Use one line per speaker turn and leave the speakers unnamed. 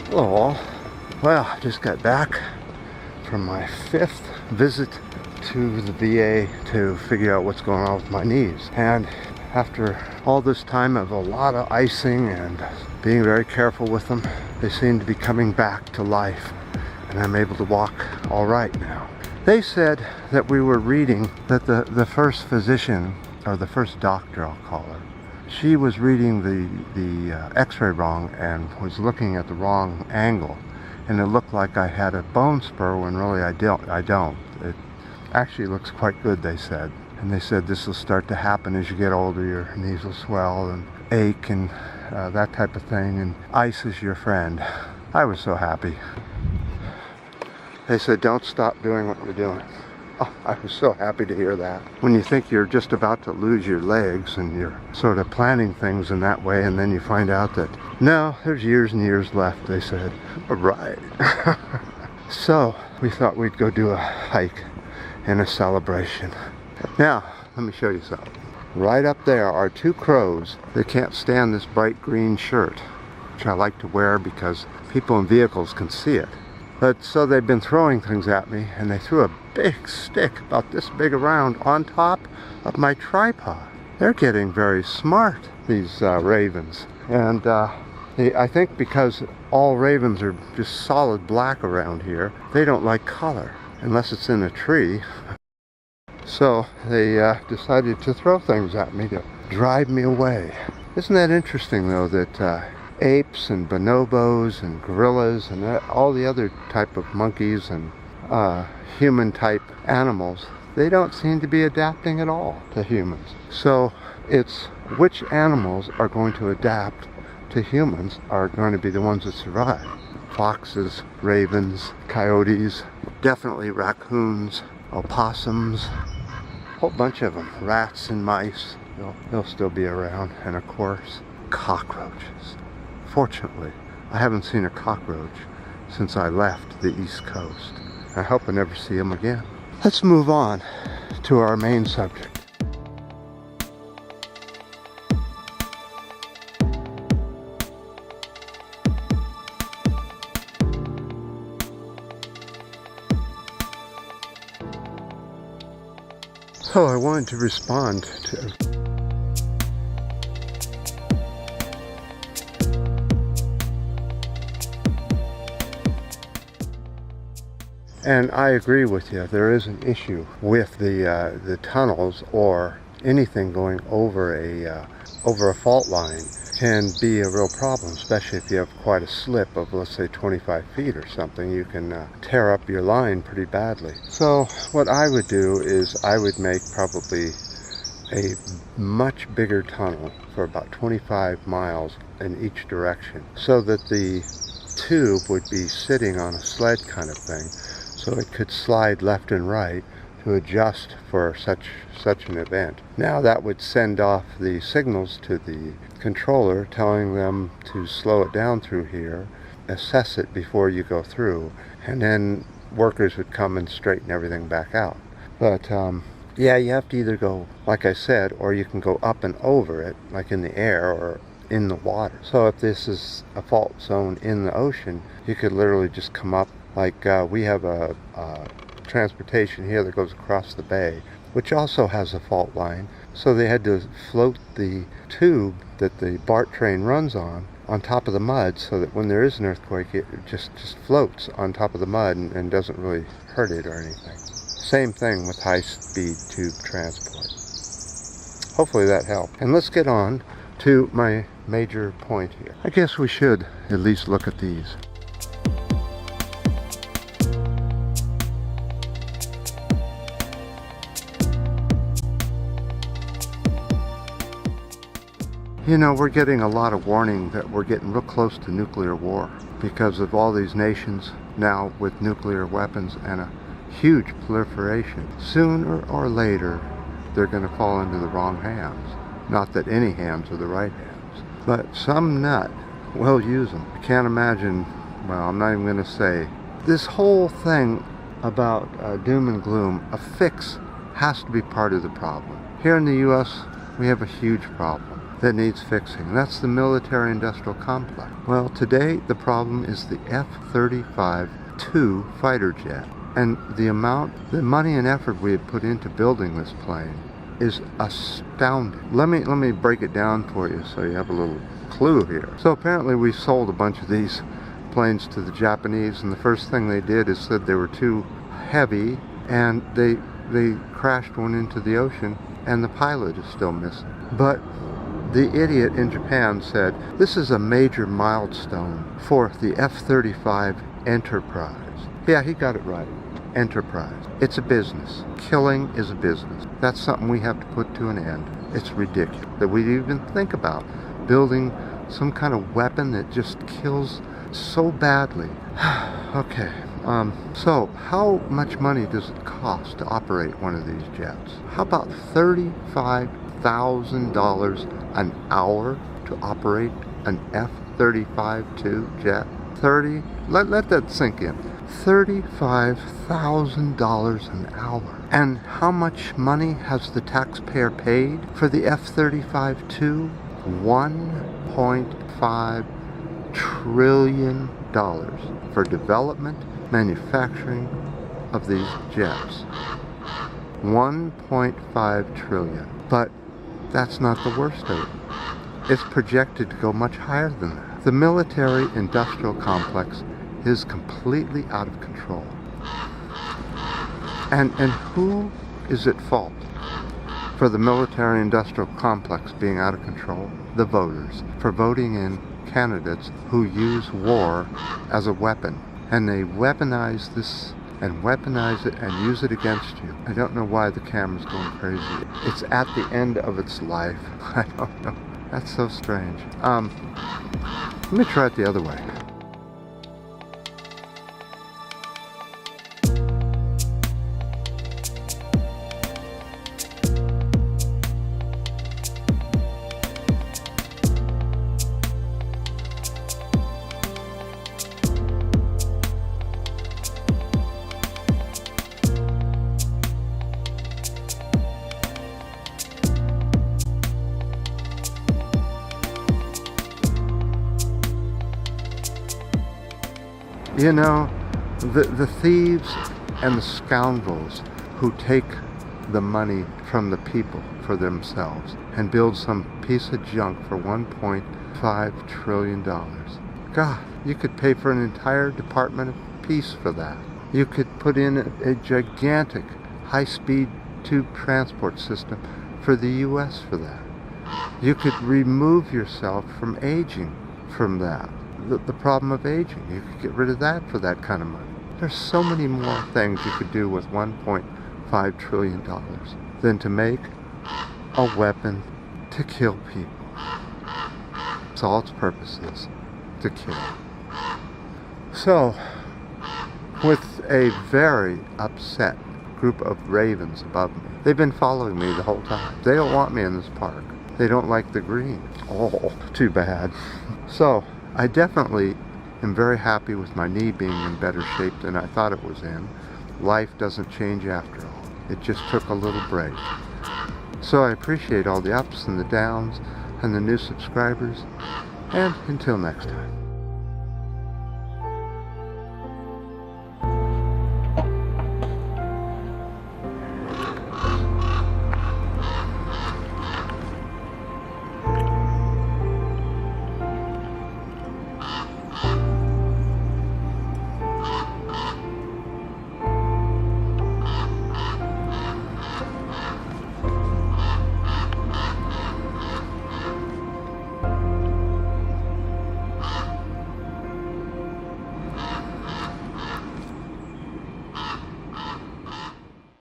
Hello all. Well, I just got back from my 5th visit to the VA to figure out what's going on with my knees. And after all this time of a lot of icing and being very careful with them, they seem to be coming back to life. And I'm able to walk all right now. They said that we were reading that the first physician, or the first doctor I'll call her, she was reading the x-ray wrong and was looking at the wrong angle, and it looked like I had a bone spur when really I don't. It actually looks quite good, they said. And they said this will start to happen as you get older. Your knees will swell and ache and that type of thing, and ice is your friend. I was so happy. They said don't stop doing what you're doing. Oh, I was so happy to hear that. When you think you're just about to lose your legs and you're sort of planning things in that way, and then you find out that, no, there's years and years left, they said. Right. So we thought we'd go do a hike in a celebration. Now, let me show you something. Right up there are 2 crows that can't stand this bright green shirt, which I like to wear because people in vehicles can see it. But so they've been throwing things at me, and they threw a big stick about this big around on top of my tripod. They're getting very smart, these ravens. And I think because all ravens are just solid black around here, they don't like color unless it's in a tree. So they decided to throw things at me to drive me away. Isn't that interesting though, that apes and bonobos and gorillas and all the other type of monkeys and human type animals, they don't seem to be adapting at all to humans. So it's which animals are going to adapt to humans are going to be the ones that survive. Foxes, ravens, coyotes, definitely raccoons, opossums, a whole bunch of them. Rats and mice, they'll still be around. And of course, cockroaches. Fortunately, I haven't seen a cockroach since I left the East Coast. I hope I never see them again. Let's move on to our main subject. So I wanted to respond to and I agree with you. There is an issue with the tunnels or anything going over a fault line can be a real problem, especially if you have quite a slip of, let's say, 25 feet or something. You can tear up your line pretty badly. So what I would do is I would make probably a much bigger tunnel for about 25 miles in each direction, so that the tube would be sitting on a sled kind of thing, so it could slide left and right to adjust for such an event. Now that would send off the signals to the controller telling them to slow it down through here, assess it before you go through, and then workers would come and straighten everything back out. But yeah, you have to either go, like I said, or you can go up and over it, like in the air or in the water. So if this is a fault zone in the ocean, you could literally just come up. Like we have a transportation here that goes across the bay, which also has a fault line. So they had to float the tube that the BART train runs on top of the mud, so that when there is an earthquake, it just floats on top of the mud and doesn't really hurt it or anything. Same thing with high-speed tube transport. Hopefully that helped. And let's get on to my major point here. I guess we should at least look at these. You know, we're getting a lot of warning that we're getting real close to nuclear war because of all these nations now with nuclear weapons and a huge proliferation. Sooner or later, they're going to fall into the wrong hands. Not that any hands are the right hands, but some nut will use them. I can't imagine, well, I'm not even going to say. This whole thing about doom and gloom, a fix has to be part of the problem. Here in the U.S., we have a huge problem. that needs fixing. That's the military-industrial complex. Well, today the problem is the F-35-2 fighter jet. And the money and effort we have put into building this plane is astounding. Let me break it down for you so you have a little clue here. So apparently we sold a bunch of these planes to the Japanese, and the first thing they did is said they were too heavy, and they crashed one into the ocean, and the pilot is still missing. But the idiot in Japan said, this is a major milestone for the F-35 Enterprise. Yeah, he got it right. Enterprise. It's a business. Killing is a business. That's something we have to put to an end. It's ridiculous that we even think about building some kind of weapon that just kills so badly. Okay, so how much money does it cost to operate one of these jets? How about $35,000 an hour to operate an F-35-2 jet? Let that sink in. $35,000 an hour. And how much money has the taxpayer paid for the F-35-2? $1.5 trillion for development, manufacturing of these jets. 1.5 trillion. But that's not the worst of it. It's projected to go much higher than that. The military-industrial complex is completely out of control. And who is at fault for the military-industrial complex being out of control? The voters, for voting in candidates who use war as a weapon. And they weaponize this and weaponize it and use it against you. I don't know why the camera's going crazy. It's at the end of its life. I don't know. That's so strange. Let me try it the other way. You know, the thieves and the scoundrels who take the money from the people for themselves and build some piece of junk for $1.5 trillion. God, you could pay for an entire Department of Peace for that. You could put in a gigantic high-speed tube transport system for the U.S. for that. You could remove yourself from aging from that. The problem of aging. You could get rid of that for that kind of money. There's so many more things you could do with $1.5 trillion than to make a weapon to kill people. That's all its purpose is, to kill. So, with a very upset group of ravens above me, they've been following me the whole time. They don't want me in this park. They don't like the green. Oh, too bad. So, I definitely am very happy with my knee being in better shape than I thought it was in. Life doesn't change after all. It just took a little break. So I appreciate all the ups and the downs and the new subscribers. And until next time.